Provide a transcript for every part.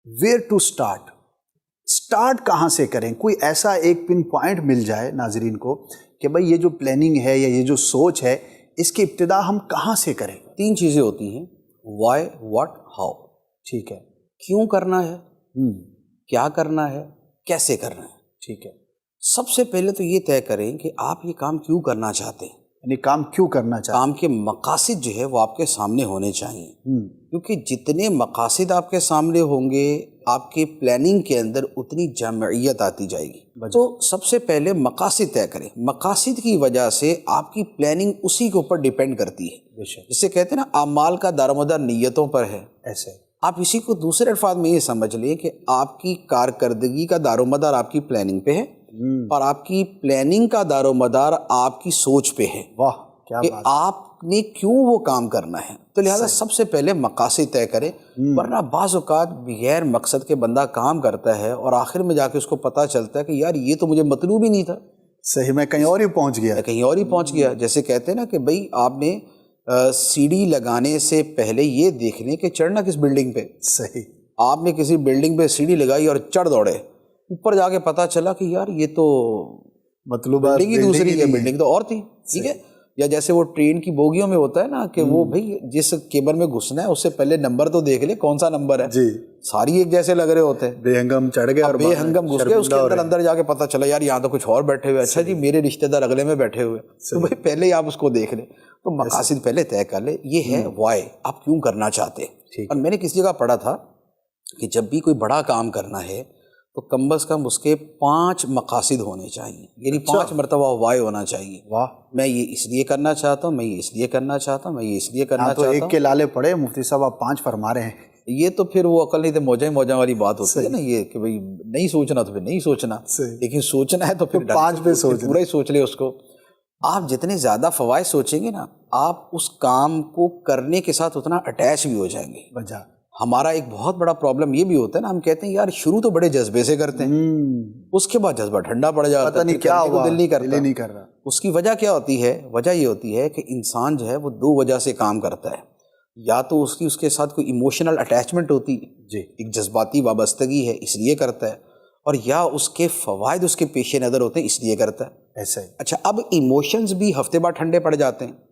Where to start کہاں سے کریں؟ کوئی ایسا ایک پن پوائنٹ مل جائے ناظرین کو کہ بھائی یہ جو پلاننگ ہے یا یہ جو سوچ ہے اس کی ابتدا ہم کہاں سے کریں؟ 3 چیزیں ہوتی ہیں، وائی، واٹ، ہاؤ. ٹھیک ہے. کیوں کرنا ہے، کیا کرنا ہے، کیسے کرنا ہے. ٹھیک ہے. سب سے پہلے تو یہ طے کریں کہ آپ یہ کام کیوں کرنا چاہتے ہیں. یعنی کام کیوں کرنا چاہتے ہیں؟ کام کے مقاصد جو ہے وہ آپ کے سامنے ہونے چاہیے، کیونکہ جتنے مقاصد آپ کے سامنے ہوں گے آپ کی پلاننگ کے اندر اتنی جامعیت آتی جائے گی. تو سب سے پہلے مقاصد طے کریں. مقاصد کی وجہ سے آپ کی پلاننگ اسی کے اوپر ڈیپینڈ کرتی ہے. جسے کہتے ہیں نا اعمال کا دار و مدار نیتوں پر ہے. ایسے آپ اسی کو دوسرے الفاظ میں یہ سمجھ لیں کہ آپ کی کارکردگی کا دار و مدار آپ کی پلاننگ پہ ہے اور آپ کی پلاننگ کا دار و مدار آپ کی سوچ پہ ہے. واہ کیا کہ بات. آپ نے کیوں وہ کام کرنا ہے. تو لہٰذا سب سے پہلے مقاصد طے کریں، ورنہ بعض اوقات بغیر مقصد کے بندہ کام کرتا ہے اور آخر میں جا کے اس کو پتہ چلتا ہے کہ یار یہ تو مجھے مطلوب ہی نہیں تھا. صحیح، میں کہیں اور ہی پہنچ گیا. جیسے کہتے ہیں نا کہ بھئی آپ نے سیڑھی لگانے سے پہلے یہ دیکھ لیں کہ چڑھنا کس بلڈنگ پہ. صحیح. آپ نے کسی بلڈنگ پہ سیڑھی لگائی اور چڑھ دوڑے، اوپر جا کے پتہ چلا کہ یار یہ تو مطلوب بلڈنگ ہی دوسری ہے، بلڈنگ تو اور تھی. ٹھیک ہے. یا جیسے وہ ٹرین کی بوگیوں میں ہوتا ہے نا کہ وہ بھئی جس کیبن میں گھسنا ہے اس سے پہلے نمبر تو دیکھ لے کون سا نمبر ہے. جی. ساری ایک جیسے لگ رہے ہوتے ہیں. بے ہنگم چڑھ گئے اور بے ہنگم گھس گئے اس کے اندر جا کے پتہ چلا یار یہاں تو کچھ اور بیٹھے ہوئے. اچھا جی میرے رشتہ دار اگلے میں بیٹھے ہوئے. تو بھائی پہلے ہی آپ اس کو دیکھ لیں. تو مقاصد پہلے طے کر لیں. یہ ہے وائی، آپ کیوں کرنا چاہتے ہیں. اور میں نے کسی جگہ پڑھا تھا کہ جب بھی کوئی بڑا کام کرنا ہے تو کم از کم اس کے 5 مقاصد ہونے چاہیے، یعنی 5 مرتبہ وائی ہونا چاہیے. واہ. میں یہ اس لیے کرنا چاہتا ہوں، میں یہ اس لیے کرنا چاہتا ہوں، میں یہ اس لیے کرنا چاہتا ہوں. ایک کے لالے پڑے مفتی صاحب آپ 5 فرما رہے ہیں. یہ تو پھر وہ عقل نہیں تھے موجیں والی بات ہوتی ہے نا، یہ کہ بھئی نہیں سوچنا تو پھر نہیں سوچنا، لیکن سوچنا ہے تو پھر 5 پہ سوچنا، پورا ہی سوچ لے اس کو. آپ جتنے زیادہ فوائد سوچیں گے نا آپ اس کام کو کرنے کے ساتھ اتنا اٹیچ بھی ہو جائیں گے. بجا ہمارا ایک بہت بڑا پرابلم یہ بھی ہوتا ہے نا، ہم کہتے ہیں یار شروع تو بڑے جذبے سے کرتے ہیں، اس کے بعد جذبہ ٹھنڈا پڑ جاتا ہے، پتہ نہیں کیا ہوا، دل نہیں کر رہا. اس کی وجہ کیا ہوتی ہے؟ وجہ یہ ہوتی ہے کہ انسان جو ہے وہ 2 وجہ سے کام کرتا ہے. یا تو اس کے ساتھ کوئی ایموشنل اٹیچمنٹ ہوتی ہے، جی ایک جذباتی وابستگی ہے اس لیے کرتا ہے، اور یا اس کے فوائد اس کے پیش نظر ہوتے ہیں اس لیے کرتا ہے. ایسا ہی. اچھا اب ایموشنز بھی ہفتے بعد ٹھنڈے پڑ جاتے ہیں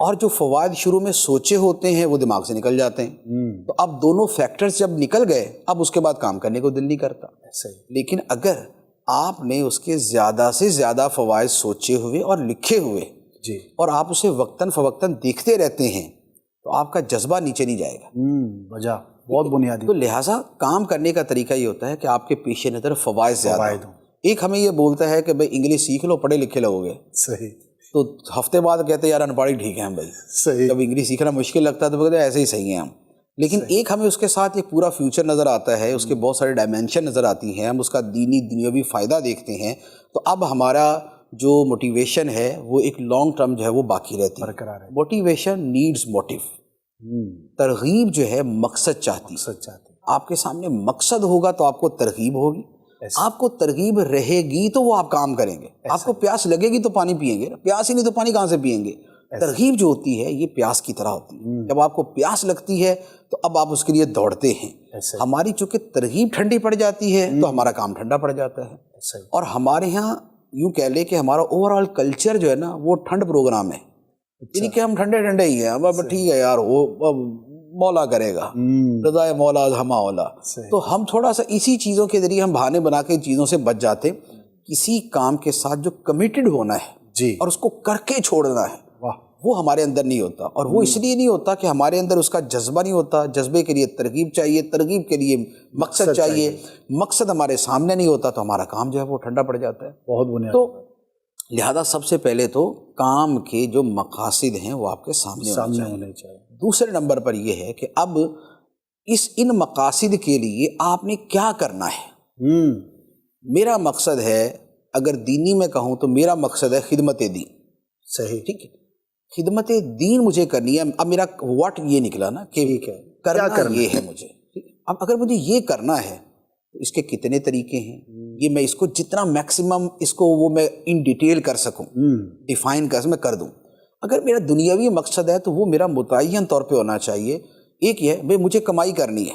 اور جو فوائد شروع میں سوچے ہوتے ہیں وہ دماغ سے نکل جاتے ہیں. تو اب دونوں فیکٹرز جب نکل گئے اب اس کے بعد کام کرنے کو دل نہیں کرتا. ایسا ہی. لیکن اگر آپ نے اس کے زیادہ سے زیادہ فوائد سوچے ہوئے اور لکھے ہوئے، جی، اور آپ اسے وقتاً فوقتاً دیکھتے رہتے ہیں تو آپ کا جذبہ نیچے نہیں جائے گا. وجہ بہت بنیادی. تو لہٰذا کام کرنے کا طریقہ یہ ہوتا ہے کہ آپ کے پیش نظر فوائد زیادہ ہوں. ایک ہمیں یہ بولتا ہے کہ بھائی انگلش سیکھ لو، پڑھے لکھے لوگ گے. صحیح. تو ہفتے بعد کہتے ہیں یار ان پڑھ ہی ٹھیک ہے ہم بھائی. صحیح. جب انگلش سیکھنا مشکل لگتا ہے تو کہتے ہیں ایسے ہی صحیح ہیں ہم. لیکن ایک ہمیں اس کے ساتھ ایک پورا فیوچر نظر آتا ہے، اس کے بہت سارے ڈائمینشن نظر آتی ہیں، ہم اس کا دینی دنیاوی فائدہ دیکھتے ہیں. تو اب ہمارا جو موٹیویشن ہے وہ ایک لانگ ٹرم جو ہے وہ باقی رہتی ہے. Motivation needs motive. ترغیب جو ہے مقصد چاہتی ہے. آپ کے سامنے مقصد ہوگا تو آپ کو ترغیب ہوگی، آپ کو ترغیب رہے گی تو وہ آپ کام کریں گے. آپ کو پیاس لگے گی تو پانی پئیں گے، پیاس ہی نہیں تو پانی کہاں سے پئیں گے. ترغیب جو ہوتی ہے یہ پیاس کی طرح ہوتی ہے. جب آپ کو پیاس لگتی ہے تو اب آپ اس کے لیے دوڑتے ہیں. ہماری چونکہ ترغیب ٹھنڈی پڑ جاتی ہے تو ہمارا کام ٹھنڈا پڑ جاتا ہے. اور ہمارے ہاں یوں کہہ لیں کہ ہمارا اوور آل کلچر جو ہے نا وہ ٹھنڈ پروگرام ہے، یعنی کہ ہم ٹھنڈے ہی ہیں. اب ٹھیک ہے یار وہ مولا کرے گا، رضا مولا ہما اولا. تو ہم تھوڑا سا اسی چیزوں کے ذریعے ہم بہانے بنا کے چیزوں سے بچ جاتے. کسی کام کے ساتھ جو کمیٹڈ ہونا ہے جی اور اس کو کر کے چھوڑنا ہے وہ ہمارے اندر نہیں ہوتا. اور وہ اس لیے نہیں ہوتا کہ ہمارے اندر اس کا جذبہ نہیں ہوتا. جذبے کے لیے ترغیب چاہیے، ترغیب کے لیے مقصد چاہیے. مقصد ہمارے سامنے نہیں ہوتا تو ہمارا کام جو ہے وہ ٹھنڈا پڑ جاتا ہے. بہت بنیادی. تو لہذا سب سے پہلے تو کام کے جو مقاصد ہیں وہ آپ کے سامنے ہونے چاہیے. دوسرے نمبر پر یہ ہے کہ اب ان مقاصد کے لیے آپ نے کیا کرنا ہے. میرا مقصد ہے، اگر دینی میں کہوں تو میرا مقصد ہے خدمت دین. صحیح. ٹھیک ہے، خدمت دین مجھے کرنی ہے. اب میرا واٹ یہ نکلا نا کہ کرنا یہ ہے مجھے. اب اگر مجھے یہ کرنا ہے تو اس کے کتنے طریقے ہیں، یہ میں اس کو جتنا میکسیمم اس کو وہ میں ان ڈیٹیل کر سکوں، ڈیفائن کر دوں. اگر میرا دنیاوی مقصد ہے تو وہ میرا متعین طور پہ ہونا چاہیے. ایک یہ ہے بھئی مجھے کمائی کرنی ہے،